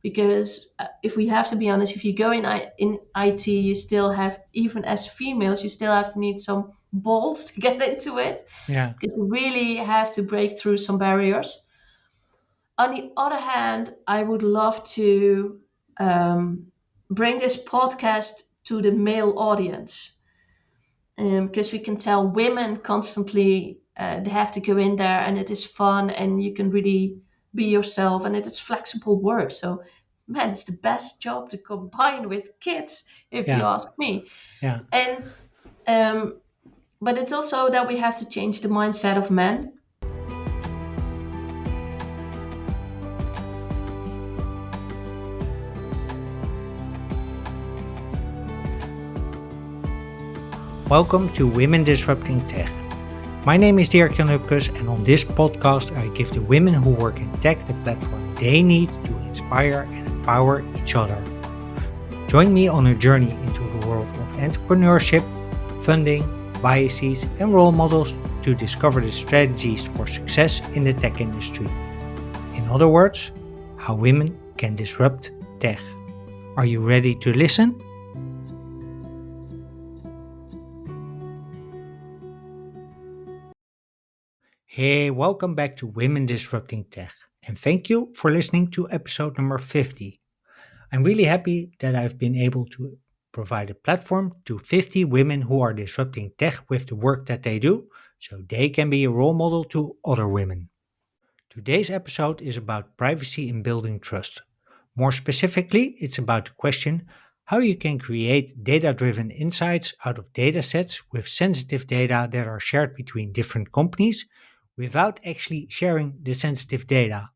because if we have to be honest, if you go in IT, you still have, even as females, you still have to need some balls to get into it, Yeah. because you really have to break through some barriers. On the other hand, I would love to bring this podcast to the male audience, because we can tell women constantly they have to go in there and it is fun and you can really be yourself and it is flexible work. So, man, it's the best job to combine with kids, if you Yeah. ask me. Yeah. And but it's also that we have to change the mindset of men. Welcome to Women Disrupting Tech. My name is Dirk-Jan Upkes, and on this podcast I give the women who work in tech the platform they need to inspire and empower each other. Join me on a journey into the world of entrepreneurship, funding, biases and role models to discover the strategies for success in the tech industry. In other words, how women can disrupt tech. Are you ready to listen? Hey, welcome back to Women Disrupting Tech, and thank you for listening to episode number 50. I'm really happy that I've been able to provide a platform to 50 women who are disrupting tech with the work that they do, so they can be a role model to other women. Today's episode is about privacy and building trust. More specifically, it's about the question how you can create data-driven insights out of datasets with sensitive data that are shared between different companies without actually sharing the sensitive data.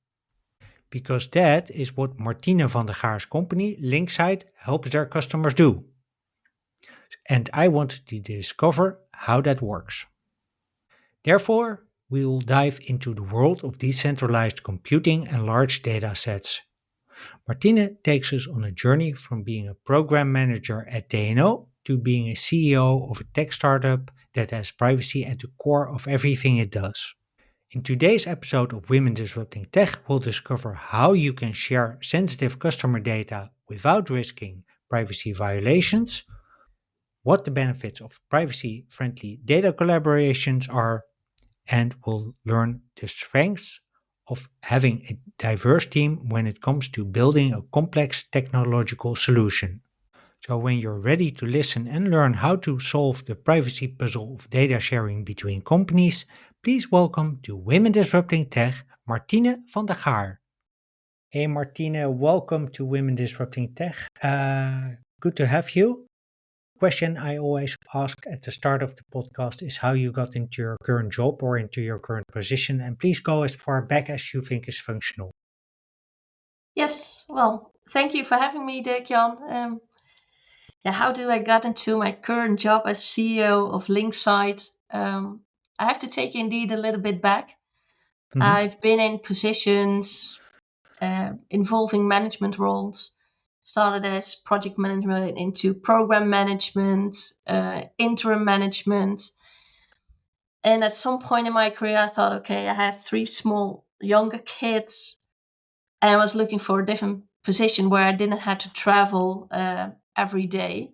Because that is what Martine van de Gaar's company, Linksight, helps their customers do. And I wanted to discover how that works. Therefore, we will dive into the world of decentralized computing and large data sets. Martine takes us on a journey from being a program manager at TNO to being a CEO of a tech startup that has privacy at the core of everything it does. In today's episode of Women Disrupting Tech, we'll discover how you can share sensitive customer data without risking privacy violations, what the benefits of privacy-friendly data collaborations are, and we'll learn the strengths of having a diverse team when it comes to building a complex technological solution. So when you're ready to listen and learn how to solve the privacy puzzle of data sharing between companies, please welcome to Women Disrupting Tech, Martine van de Gaar. Hey Martine, welcome to Women Disrupting Tech. Good to have you. Question I always ask at the start of the podcast is how you got into your current job or into your current position, and please go as far back as you think is functional. Yes, well, thank you for having me, Dirk-Jan. Yeah, how do I got into my current job as CEO of Linksight? I have to take you indeed a little bit back. Mm-hmm. I've been in positions involving management roles. Started as project management into program management, interim management. And at some point in my career, I thought, okay, I have three small younger kids, and I was looking for a different position where I didn't have to travel every day.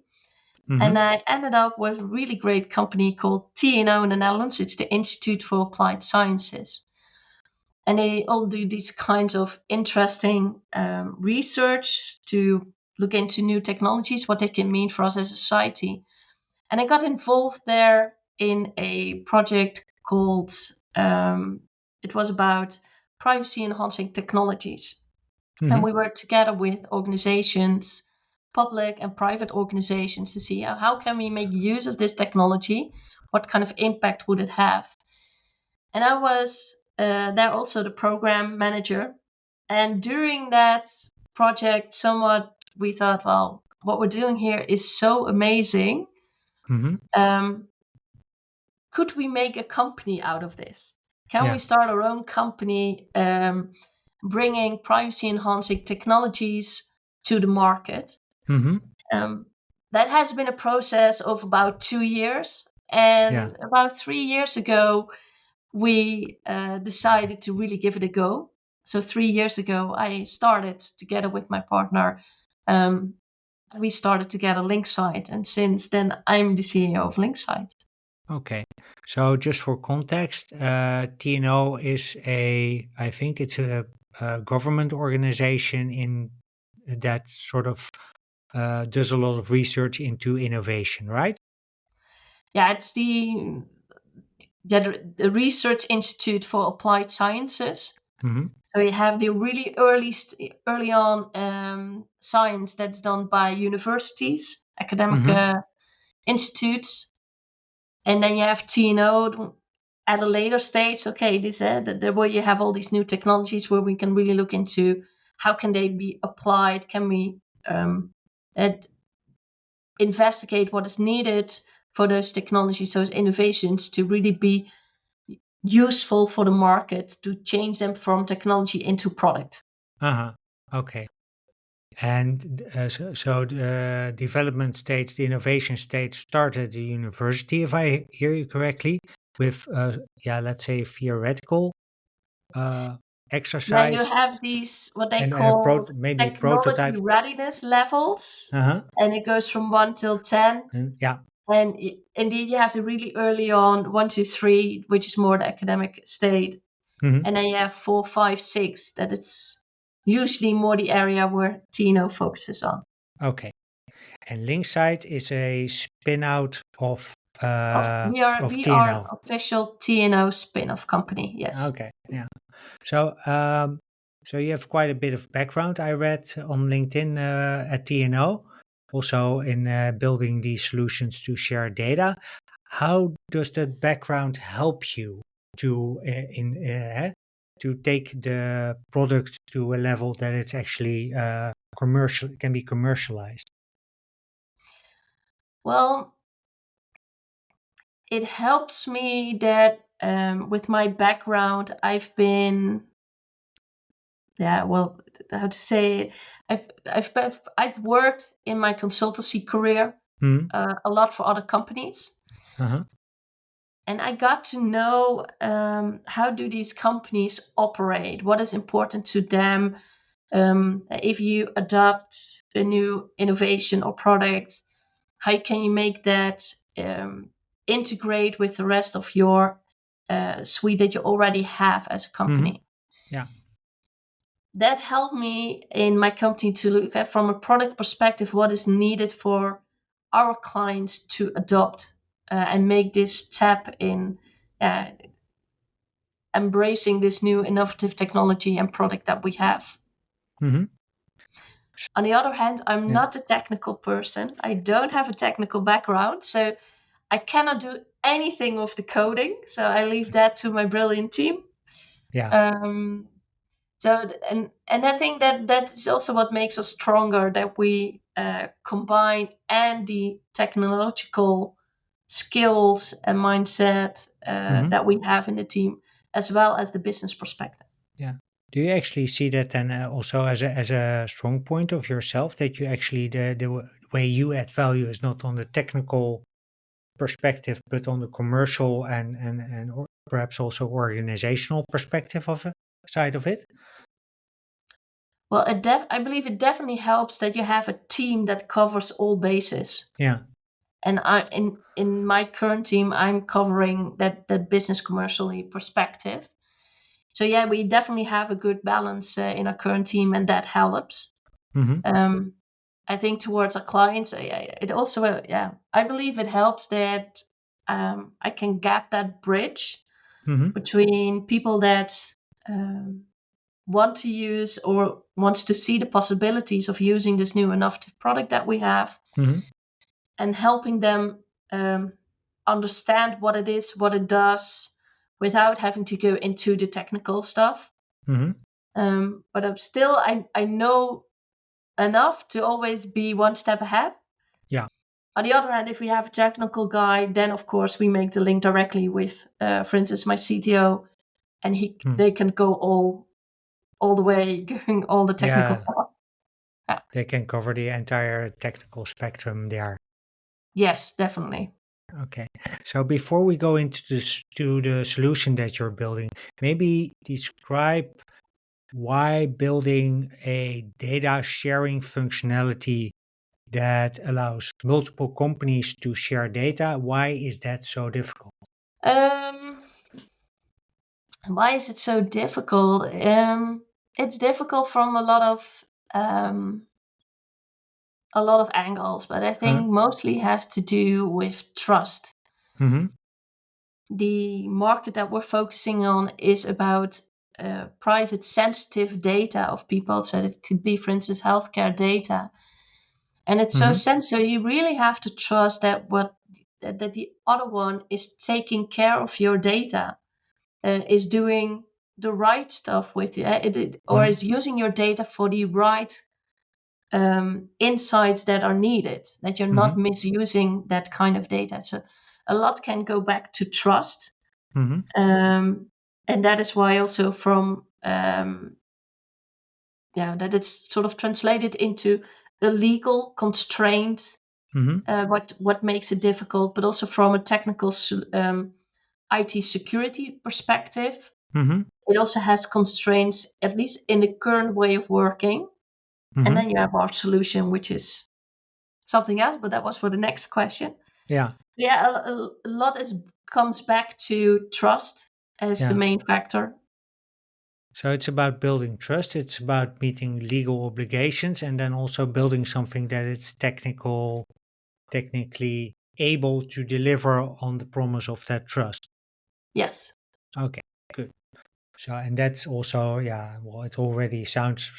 And Mm-hmm. I ended up with a really great company called TNO in the Netherlands. It's the Institute for Applied Sciences. And they all do these kinds of interesting research to look into new technologies, what they can mean for us as a society. And I got involved there in a project called, it was about privacy enhancing technologies. And Mm-hmm. we worked together with organizations, public and private organizations, to see how can we make use of this technology? What kind of impact would it have? And I was there also the program manager. And during that project, somewhat we thought, well, what we're doing here is so amazing. Mm-hmm. Um, could we make a company out of this? Can we Yeah. start our own company bringing privacy enhancing technologies to the market? Mm-hmm. Um, that has been a process of about 2 years. Yeah. And about 3 years ago, we decided to really give it a go. So 3 years ago, I started together with my partner. Um, we started together Linksight, and since then, I'm the CEO of Linksight. Okay. So just for context, TNO is I think it's a government organization in that sort of does a lot of research into innovation, right? Yeah, it's the Research Institute for Applied Sciences. Hmm. So you have the really early on science that's done by universities, academic Hmm. institutes, and then you have TNO at a later stage. Okay, this where you have all these new technologies where we can really look into how can they be applied. Can we um, ed- investigate what is needed for those technologies, those innovations to really be useful for the market to change them from technology into product. Uh-huh. Okay. And so the development stage, the innovation stage started at the university, if I hear you correctly, with, yeah, let's say theoretical uh, Yeah, you exercise have these what they and a call maybe a technology prototype. readiness levels, Uh-huh. and it goes from 1 till 10. And yeah. And indeed, you have the really early on 1, 2, 3, which is more the academic state, Hmm. and then you have 4, 5, 6. That it's usually more the area where Tino focuses on. Okay. And Linksight is a spin out of We are an TNL. official TNO spin-off company. Yes. Okay. Yeah. So, so you have quite a bit of background. I read on LinkedIn at TNO, also in building these solutions to share data. How does that background help you to to take the product to a level that it's actually commercial, can be commercialized? Well, it helps me that with my background, I've been, yeah, well, how to say it? I've worked in my consultancy career Hmm. a lot for other companies, Uh-huh. and I got to know how do these companies operate, what is important to them. If you adopt a new innovation or product, how can you make that um, integrate with the rest of your suite that you already have as a Hmm. company? Yeah. That helped me in my company to look at from a product perspective what is needed for our clients to adopt and make this step in uh, embracing this new innovative technology and product that we have. Hmm. On the other hand, I'm Yeah. not a technical person. I don't have a technical background, so I cannot do anything with the coding. So I leave that to my brilliant team. Yeah. Um, and I think that that is also what makes us stronger, that we combine and the technological skills and mindset Hmm. that we have in the team, as well as the business perspective. Yeah. Do you actually see that then also as a strong point of yourself that you actually the way you add value is not on the technical perspective, but on the commercial and or perhaps also organizational perspective of it, side of it? Well, I believe it definitely helps that you have a team that covers all bases. Yeah. And in my current team, I'm covering that business commercially perspective. So yeah, we definitely have a good balance in our current team, and that helps. Mm-hmm. Um, I think towards our clients, it also yeah, I believe it helps that I can gap that bridge Mm-hmm. between people that um, want to use or wants to see the possibilities of using this new innovative product that we have, Mm-hmm. and helping them um, understand what it is, what it does, without having to go into the technical stuff. Mm-hmm. But I know enough to always be one step ahead. Yeah. On the other hand, if we have a technical guy, then of course we make the link directly with, for instance, my CTO, and Mm. they can go all the way, going all the technical Yeah. part. Yeah. They can cover the entire technical spectrum there. Yes, definitely. Okay. So before we go into this to the solution that you're building, maybe describe why building a data sharing functionality that allows multiple companies to share data, why is that so difficult? Um, why is it so difficult? It's difficult from um, a lot of angles, but I Huh? think mostly has to do with trust. Mm-hmm. The market that we're focusing on is about private sensitive data of people. So it could be, for instance, healthcare data. And it's so Mm-hmm. sensitive. You really have to trust that the other one is taking care of your data, is doing the right stuff with you, or Mm-hmm. is using your data for the right insights that are needed, that you're not Mm-hmm. misusing that kind of data. So a lot can go back to trust. Mm-hmm. And that is why also that it's sort of translated into a legal constraint, Mm-hmm. what makes it difficult, but also from a technical IT security perspective. Mm-hmm. It also has constraints, at least in the current way of working. And Mm-hmm. then you have our solution, which is something else, but that was for the next question. Yeah. Yeah, a lot comes back to trust as the Yeah. main factor. So it's about building trust, it's about meeting legal obligations, and then also building something that it's technically able to deliver on the promise of that trust. Yes. Okay, good. So, and that's also, yeah, well, it already sounds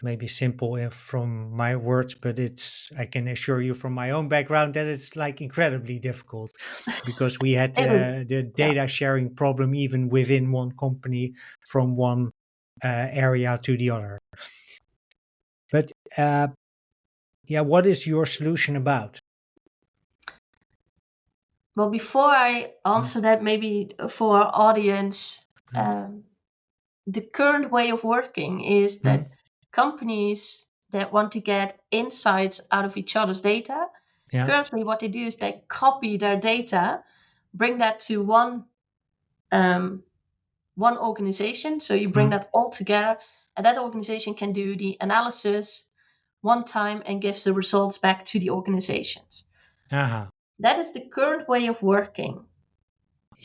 maybe simple from my words, but I can assure you from my own background that it's like incredibly difficult because we had It is. the Yeah. data sharing problem even within one company from one area to the other. But uh, yeah, what is your solution about? Well, before I Mm, answer that, maybe for our audience, mm, the current way of working is mm. that companies that want to get insights out of each other's data, Yeah. currently what they do is they copy their data, bring that to um, one organization. So you bring Mm. that all together, and that organization can do the analysis one time and gives the results back to the organizations. Aha. That is the current way of working.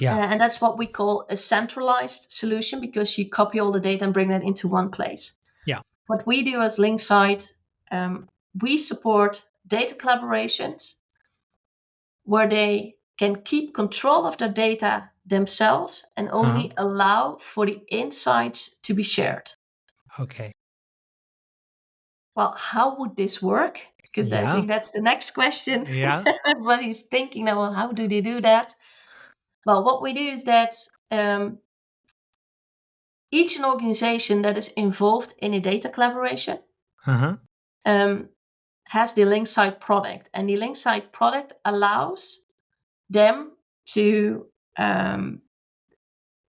Yeah. And that's what we call a centralized solution, because you copy all the data and bring that into one place. Yeah. What we do as Linksight, we support data collaborations where they can keep control of their data themselves and Uh-huh. only allow for the insights to be shared. Okay. Well, how would this work? Because I Yeah. think that's the next question. Yeah. Everybody's thinking now, well, how do they do that? Well, what we do is that each organization that is involved in a data collaboration Uh-huh. um, has the Linksight product, and the Linksight product allows them to um,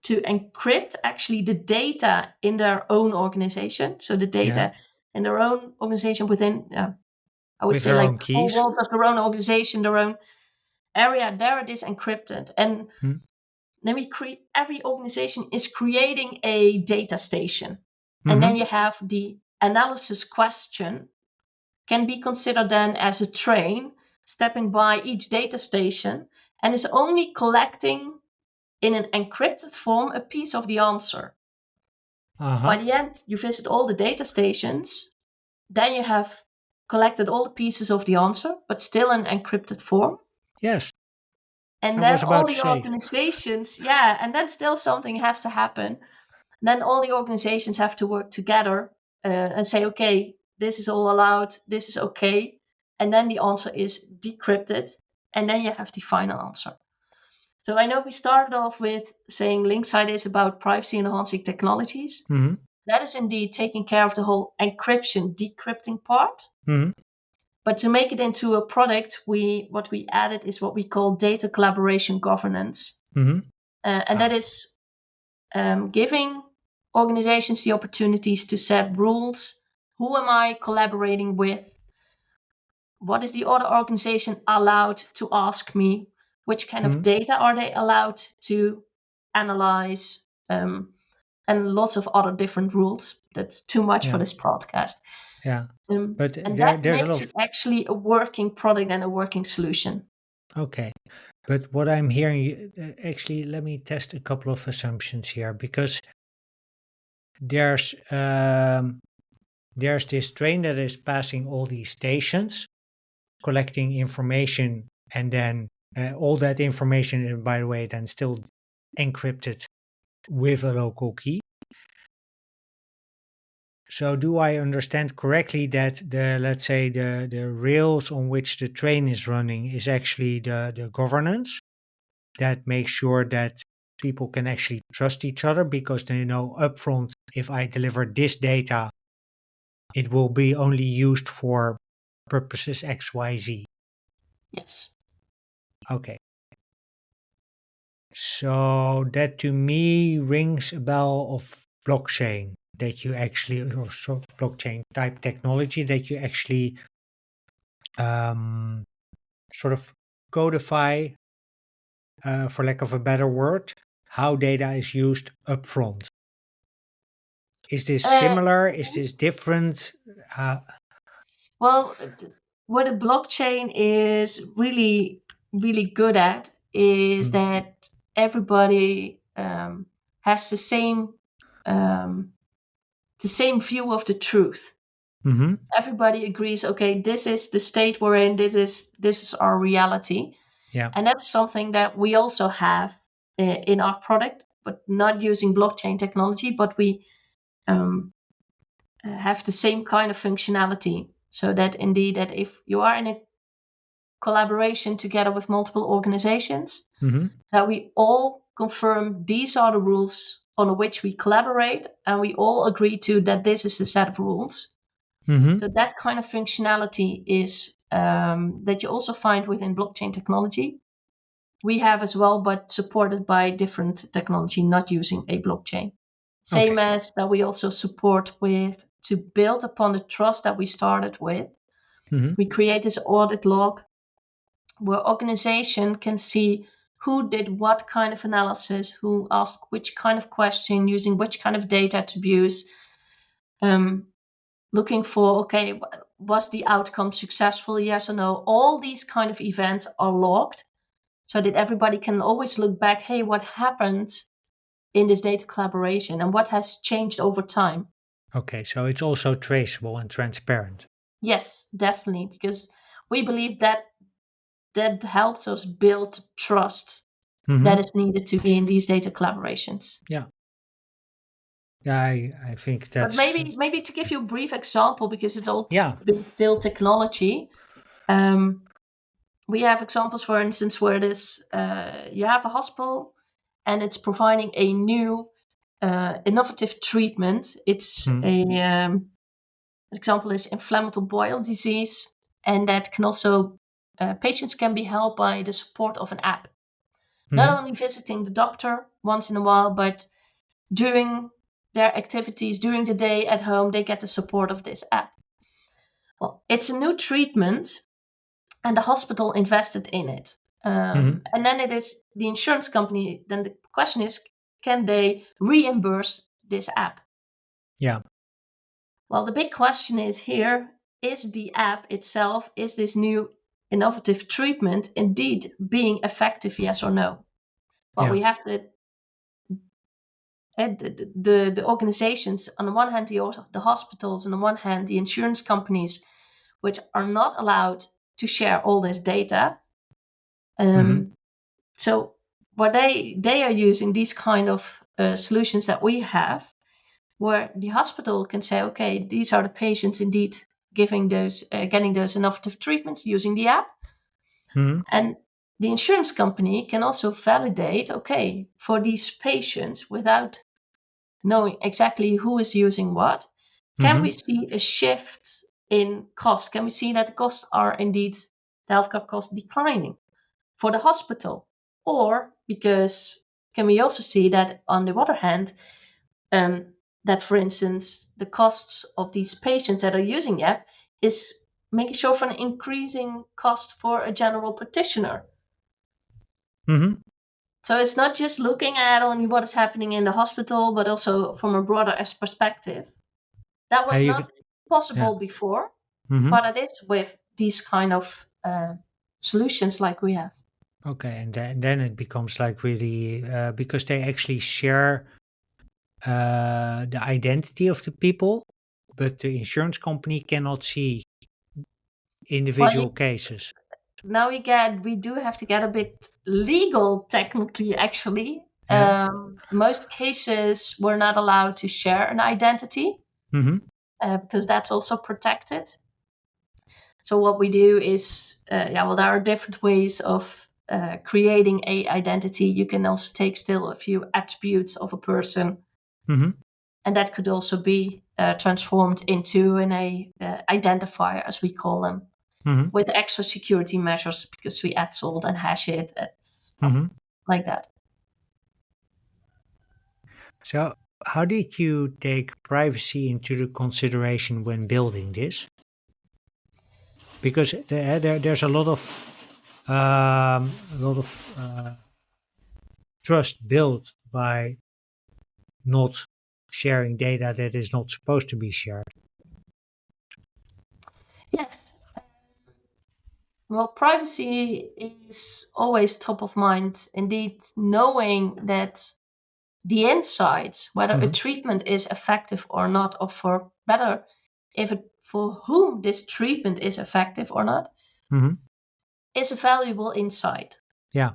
to encrypt actually the data in their own organization. So the Yeah. data in their own organization within, I would With say, their like own the four keys. walls of their own organization, their own area. There it is encrypted, and Mm. then every organization is creating a data station, and then Mm-hmm. you have the analysis question can be considered then as a train stepping by each data station and is only collecting in an encrypted form a piece of the answer. By Uh-huh. the end, you visit all the data stations, then you have collected all the pieces of the answer, but still in encrypted form. Yes. And I then was all about to the say. organizations, yeah, and then still something has to happen. Then all the organizations have to work together and say, okay, this is all allowed, this is okay. And then the answer is decrypted. And then you have the final answer. So I know we started off with saying Linksight is about privacy enhancing technologies. Mm-hmm. That is indeed taking care of the whole encryption, decrypting part. Mm-hmm. But to make it into a product, what we added is what we call data collaboration governance. Mm-hmm. And Ah. that is giving organizations the opportunities to set rules. Who am I collaborating with? What is the other organization allowed to ask me? Which kind of Mm-hmm. data are they allowed to analyze? and lots of other different rules. That's too much for Yeah. this podcast. Yeah. But And that there's a lot makes of, it actually a working product and a working solution. okay. But what I'm hearing, actually, let me test a couple of assumptions here, because there's there's this train that is passing all these stations, collecting information, and then all that information, by the way, then still encrypted with a local key. So do I understand correctly that the, let's say, the rails on which the train is running is actually the governance that makes sure that people can actually trust each other, because they know upfront, if I deliver this data, it will be only used for purposes XYZ. Yes. Okay. So that to me rings a bell of blockchain, that you actually, or so blockchain type technology, that you actually um, sort of codify, for lack of a better word, how data is used upfront. Is this Uh, similar? Is this different? Uh, well, what a blockchain is really, really good at is mm, that everybody has um, the same view of the truth. mm-hmm. Everybody agrees, okay, this is the state we're in, this is our reality. Yeah. And that's something that we also have in our product, but not using blockchain technology, but we um, have the same kind of functionality. So that indeed, that if you are in a collaboration together with multiple organizations, Mm-hmm. that we all confirm these are the rules on which we collaborate, and we all agree to that this is the set of rules. Mm-hmm. So that kind of functionality is that you also find within blockchain technology. We have as well, but supported by different technology, not using a blockchain. Okay. Same as that we also support with to build upon the trust that we started with. Mm-hmm. We create this audit log where organization can see who did what kind of analysis, who asked which kind of question, using which kind of data attributes, um, looking for, okay, was the outcome successful, yes or no? All these kind of events are logged so that everybody can always look back, hey, what happened in this data collaboration and what has changed over time? Okay. So it's also traceable and transparent. Yes, definitely, because we believe that that helps us build trust that Mm-hmm. is needed to be in these data collaborations. Yeah. Yeah. I think But that's, maybe to give you a brief example, because it's all yeah. still technology. Um, we have examples, for instance, where this you have a hospital and it's providing a new innovative treatment. It's Mm-hmm. a an example is inflammatory bowel disease, and that can also patients can be helped by the support of an app. Not Mm-hmm. only visiting the doctor once in a while, but during their activities during the day at home, they get the support of this app. Well, it's a new treatment, and the hospital invested in it. Mm-hmm. And then it is the insurance company. Then the question is, can they reimburse this app? Yeah. Well, the big question is here: is the app itself, is this new innovative treatment indeed being effective? Yes or no? Well, Yeah. we have the organizations on the one hand, the hospitals on the one hand, the insurance companies, which are not allowed to share all this data. Mm-hmm. Um, so what they are using these kind of solutions that we have, where the hospital can say, okay, these are the patients indeed giving those getting those innovative treatments using the app, Mm-hmm. and the insurance company can also validate, okay, for these patients without knowing exactly who is using what, can we Mm-hmm. see a shift in cost? Can we see that the costs are indeed, the healthcare costs declining for the hospital? Or because can we also see that on the other hand, that for instance, the costs of these patients that are using the app is making sure for an increasing cost for a general practitioner? Mm-hmm. So it's not just looking at only what is happening in the hospital, but also from a broader perspective. That How was you, not yeah. possible before, Hmm. but it is with these kind of solutions like we have. Okay, and then it becomes like really because they actually share the identity of the people, but the insurance company cannot see Well, individual cases. now we do have to get a bit legal technically actually. Yeah. Most cases we're not allowed to share an identity Mm-hmm. because that's also protected. So what we do is, there are different ways of creating a identity. You can also take still a few attributes of a person, Mm-hmm. and that could also be transformed into an identifier, as we call them, Mm-hmm. with extra security measures because we add salt and hash it. It's Mm-hmm. like that. So, how did you take privacy into the consideration when building this? Because there's a lot of trust built by not sharing data that is not supposed to be shared. Yes. Well, privacy is always top of mind. Indeed, knowing that the insights, whether a Mm-hmm. treatment is effective or not, or for better, for whom this treatment is effective or not, Mm-hmm. is a valuable insight. Yeah.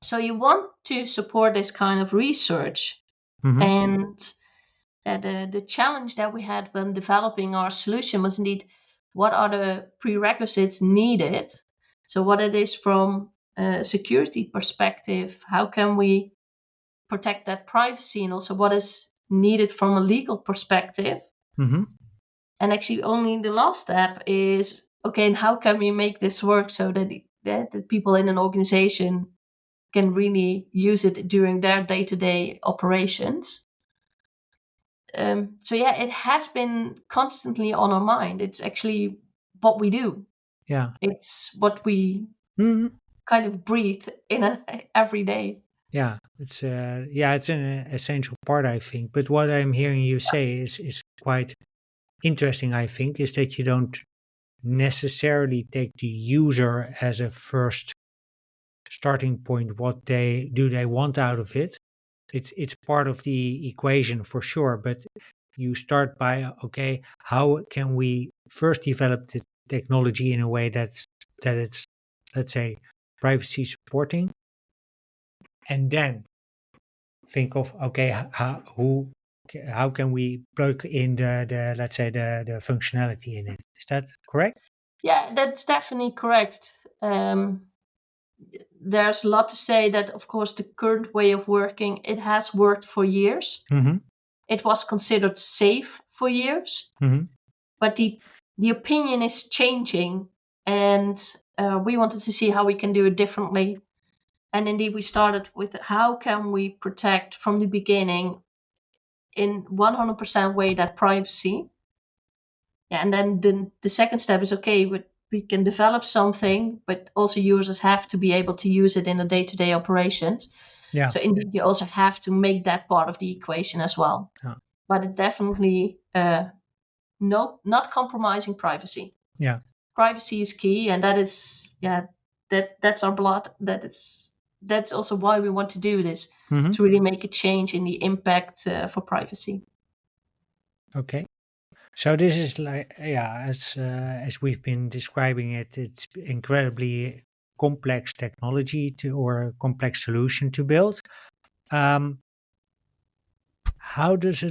So you want to support this kind of research. Mm-hmm. And the challenge that we had when developing our solution was indeed what are the prerequisites needed. So what it is from a security perspective, how can we protect that privacy, and also what is needed from a legal perspective. Mm-hmm. And actually, only the last step is okay, and how can we make this work so that the people in an organization can really use it during their day to day operations. So, yeah, it has been constantly on our mind. It's actually what we do, Yeah. it's what we Mm-hmm. kind of breathe in every day. It's an essential part, I think. But what I'm hearing you say is quite interesting. I think is that you don't necessarily take the user as a first starting point. What they want out of it? It's part of the equation for sure. But you start by okay, how can we first develop the technology in a way that it's, let's say, privacy supporting, and then think of okay, how can we plug in the let's say the functionality in it? Is that correct? Yeah, that's definitely correct. There's a lot to say that, of course, the current way of working, it has worked for years. Mm-hmm. It was considered safe for years, Mm-hmm. but the opinion is changing, and we wanted to see how we can do it differently. And indeed, we started with how can we protect from the beginning in 100% way that privacy. Yeah, and then the second step is okay, we can develop something, but also users have to be able to use it in the day-to-day operations. Yeah. So indeed, you also have to make that part of the equation as well. Yeah. But it definitely no, not compromising privacy. Yeah. Privacy is key, and that is that's our blood. That's also why we want to do this, Mm-hmm. to really make a change in the impact for privacy. Okay. So this is like as we've been describing it, it's incredibly complex technology to or a complex solution to build. Um, how does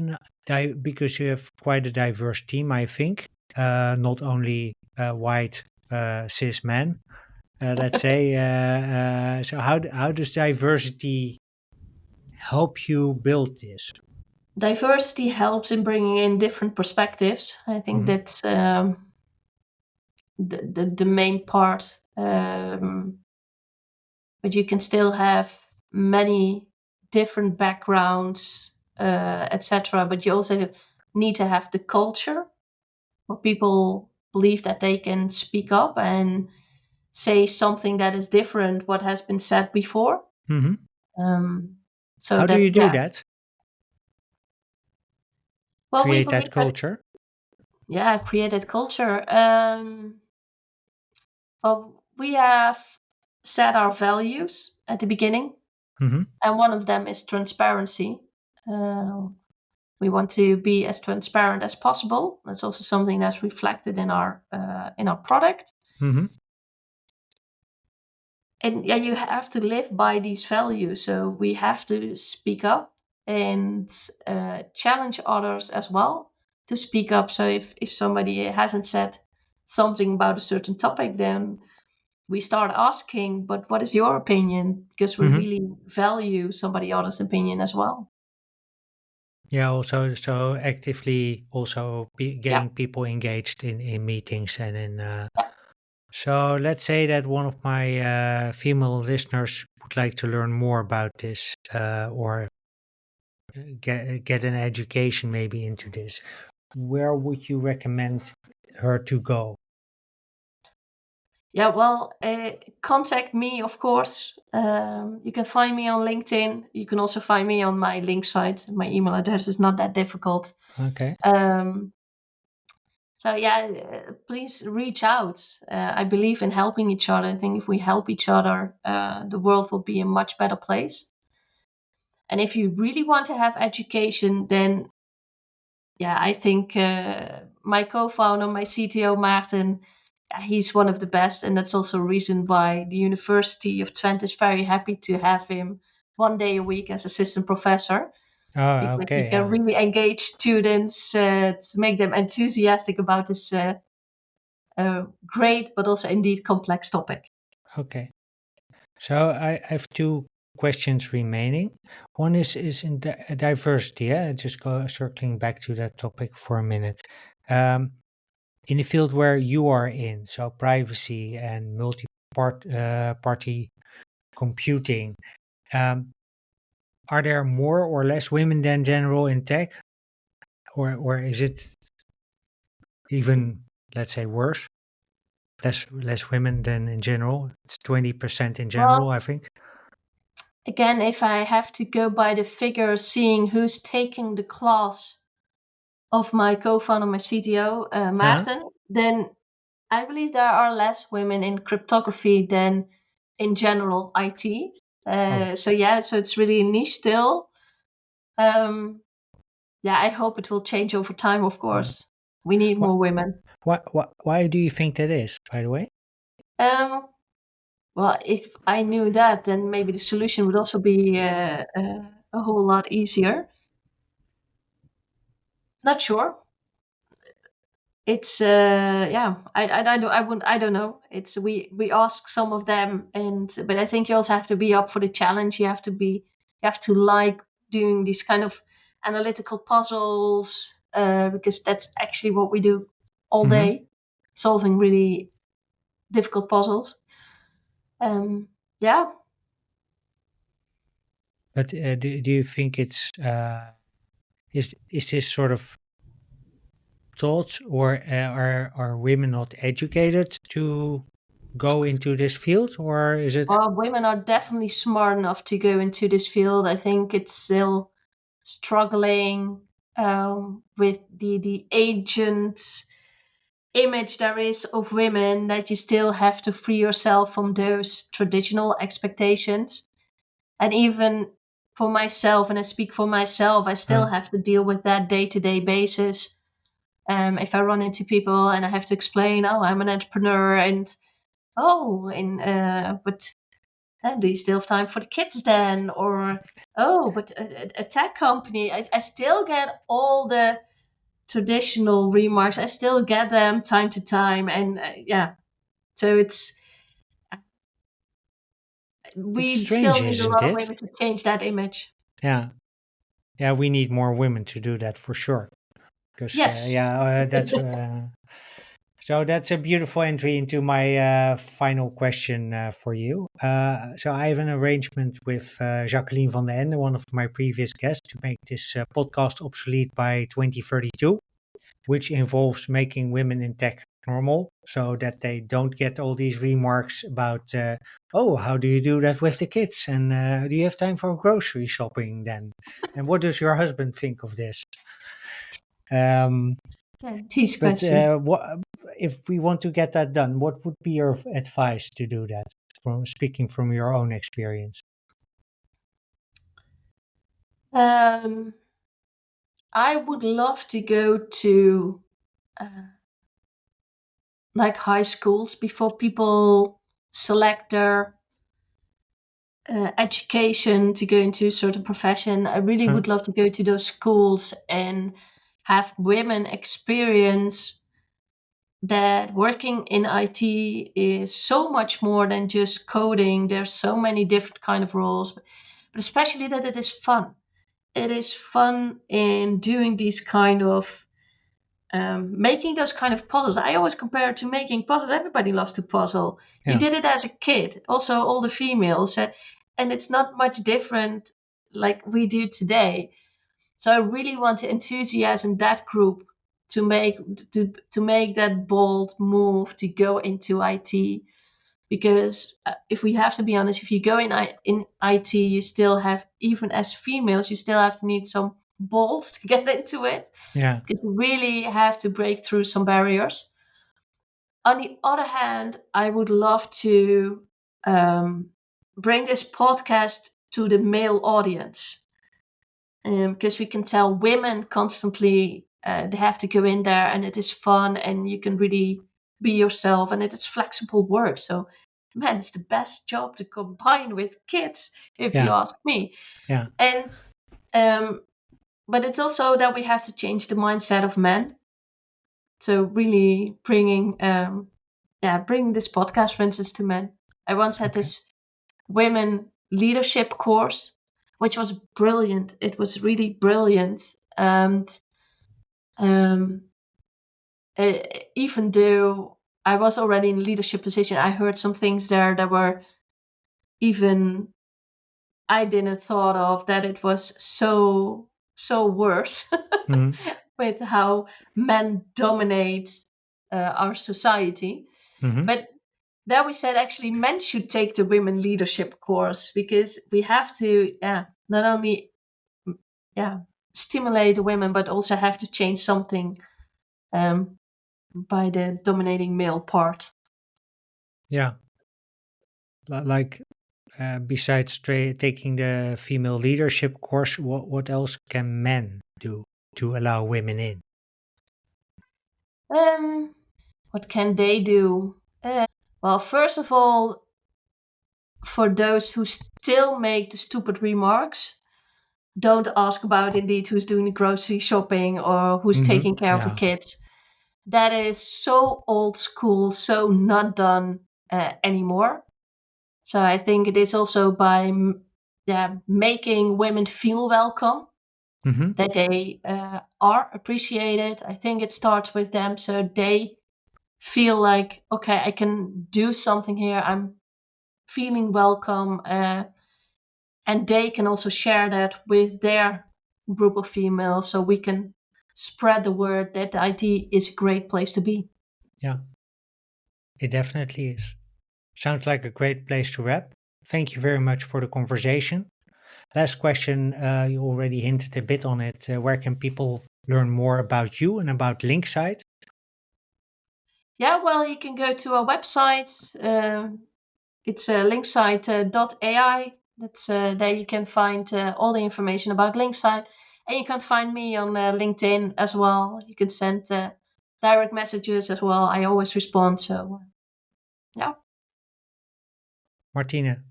because you have quite a diverse team, I think, not only white cis men, let's say. So how does diversity help you build this? Diversity helps in bringing in different perspectives. I think Hmm. that's the main part. But you can still have many different backgrounds, etc. But you also need to have the culture where people believe that they can speak up and say something that is different what has been said before. Hmm. Um, so How do that, you do yeah. that? Well, we Create believe that that, culture? yeah, created culture. Well, we have set our values at the beginning, Hmm. and one of them is transparency. Uh, we want to be as transparent as possible. That's also something that's reflected in our product. Hmm. And yeah, you have to live by these values. So we have to speak up and challenge others as well to speak up. So if somebody hasn't said something about a certain topic, then we start asking, but what is your opinion? Because we Hmm. really value somebody else's opinion as well. Yeah, also so actively also Yeah. getting people engaged in meetings and in Yeah. so let's say that one of my female listeners would like to learn more about this or get an education maybe into this. Where would you recommend her to go? Yeah, well, contact me, of course. You can find me on LinkedIn. You can also find me on my Linksight. My email address is not that difficult. Okay. Um, so yeah, please reach out. I believe in helping each other. I think if we help each other, the world will be a much better place. And if you really want to have education, then yeah, I think my co-founder, my CTO Martine, yeah, he's one of the best, and that's also a reason why the University of Twente is very happy to have him 1 day a week as assistant professor, Oh, because he okay. can really engage students to make them enthusiastic about this great but also indeed complex topic. Okay. So I have two questions remaining. One is in diversity. Yeah, just go circling back to that topic for a minute. Um, in the field where you are in, so privacy and party computing, um, are there more or less women than general in tech, or is it even, let's say, worse? Less women than in general. It's 20% in general, Well, I think. again, if I have to go by the figures, seeing who's taking the class of my co-founder, my CTO, Uh, Maarten, then I believe there are less women in cryptography than in general IT. oh, So yeah, so it's really a niche still. Um, yeah, I hope it will change over time. Of uh, course, we need why, more women. why do you think that is, by the way? Um, well, if I knew that, then maybe the solution would also be a whole lot easier. Not sure. It's yeah, I don't know. It's we ask some of them, and but I think you also have to be up for the challenge. You have to like doing these kind of analytical puzzles, because that's actually what we do all Hmm. day, solving really difficult puzzles. um yeah. But do you think it's is this sort of taught, or are women not educated to go into this field, or is it? Well, women are definitely smart enough to go into this field. I think it's still struggling with the agent image there is of women, that you still have to free yourself from those traditional expectations. And even for myself, and I speak for myself, I still Uh, have to deal with that day-to-day basis. If I run into people and I have to explain, oh, I'm an entrepreneur, and oh, but do you still have time for the kids then? Or oh, but a tech company, I still get all the traditional remarks. I still get them time to time, and yeah. So it's it's we strange, still need a isn't lot of it? women to change that image. Yeah, yeah, we need more women to do that for sure. Because Yes. yeah, that's so that's a beautiful entry into my final question for you. So I have an arrangement with Jacqueline van den Ende, one of my previous guests, to make this podcast obsolete by 2032, which involves making women in tech normal so that they don't get all these remarks about, oh, how do you do that with the kids? And do you have time for grocery shopping then? And what does your husband think of this? Um, Yeah, these but questions. if we want to get that done, what would be your advice to do that, from speaking from your own experience? Um, I would love to go to uh, like high schools before people select their education to go into a certain profession. I really Huh? would love to go to those schools and have women experience that working in IT is so much more than just coding. There's so many different kind of roles, but especially that it is fun. It is fun in doing these kind of making those kind of puzzles. I always compare it to making puzzles. Everybody loves to puzzle. You Yeah. did it as a kid, also all the females, and it's not much different like we do today. So I really want to enthusiasm that group to make that bold move to go into IT, because if we have to be honest, if you go in IT, you still have, even as females, you still have to need some balls to get into it, Yeah. because you really have to break through some barriers. On the other hand, I would love to um, bring this podcast to the male audience, because we can tell women constantly they have to go in there and it is fun and you can really be yourself and it is flexible work. So, man, it's the best job to combine with kids, if you Yeah. ask me. Yeah. And um, but it's also that we have to change the mindset of men. So really bringing this podcast, for instance, to men. I once had Okay. this women leadership course, which was brilliant. It was really brilliant. And um, uh, even though I was already in a leadership position, I heard some things there that were even I didn't thought of, that it was so worse Hmm. with how men dominate our society. Hmm. But there we said actually men should take the women leadership course, because we have to, not only yeah stimulate the women, but also have to change something um, by the dominating male part. Yeah. Like, besides taking the female leadership course, what else can men do to allow women in? Um, what can they do? Well, first of all, for those who still make the stupid remarks, don't ask about indeed who's doing the grocery shopping or who's Hmm. taking care of the Yeah. kids. That is so old school, so not done anymore. So I think it is also by making women feel welcome, Hmm. that they are appreciated. I think it starts with them, so they feel like, okay, I can do something here. I'm feeling welcome, and they can also share that with their group of females, so we can spread the word that the IT is a great place to be. Yeah, it definitely is. Sounds like a great place to wrap. Thank you very much for the conversation. Last question, you already hinted a bit on it. Where can people learn more about you and about Linksight? Yeah, well, you can go to our website. It's linksight.ai. That's there you can find all the information about Linksight, and you can find me on LinkedIn as well. You can send direct messages as well. I always respond. So yeah, Martina,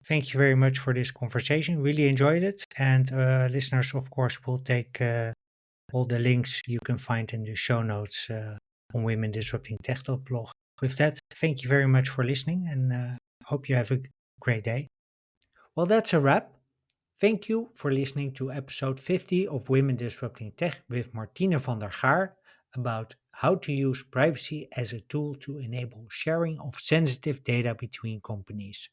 thank you very much for this conversation. Really enjoyed it. And listeners, of course, will take all the links you can find in the show notes on Women Disrupting Tech blog. With that, thank you very much for listening and hope you have a great day. Well, that's a wrap. Thank you for listening to episode 50 of Women Disrupting Tech with Martine van der Gaar about how to use privacy as a tool to enable sharing of sensitive data between companies.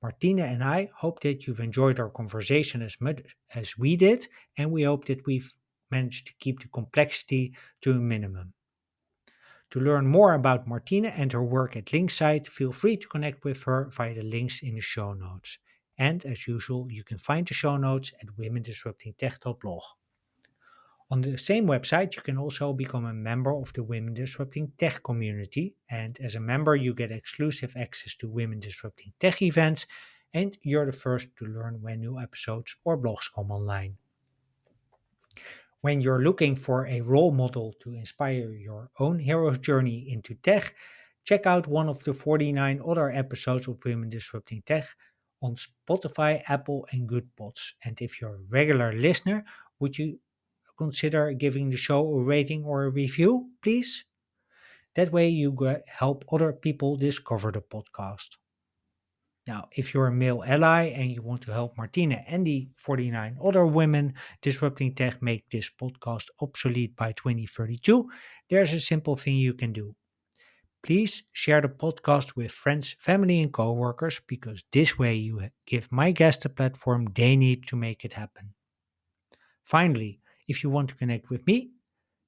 Martina and I hope that you've enjoyed our conversation as much as we did, and we hope that we've managed to keep the complexity to a minimum. To learn more about Martine and her work at Linksight, feel free to connect with her via the links in the show notes. And as usual, you can find the show notes at womendisruptingtech.blog. On the same website, you can also become a member of the Women Disrupting Tech community. And as a member, you get exclusive access to Women Disrupting Tech events, and you're the first to learn when new episodes or blogs come online. When you're looking for a role model to inspire your own hero's journey into tech, check out one of the 49 other episodes of Women Disrupting Tech on Spotify, Apple, and Goodpods. And if you're a regular listener, would you consider giving the show a rating or a review, please? That way you help other people discover the podcast. Now, if you're a male ally and you want to help Martina and the 49 other women disrupting tech make this podcast obsolete by 2032, there's a simple thing you can do. Please share the podcast with friends, family, and coworkers, because this way you give my guests the platform they need to make it happen. Finally, if you want to connect with me,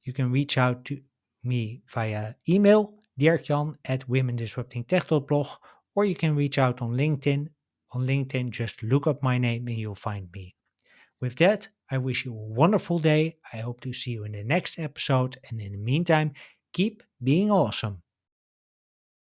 you can reach out to me via email, dirkjan@womendisruptingtech.blog, or you can reach out on LinkedIn. On LinkedIn, just look up my name and you'll find me. With that, I wish you a wonderful day. I hope to see you in the next episode. And in the meantime, keep being awesome.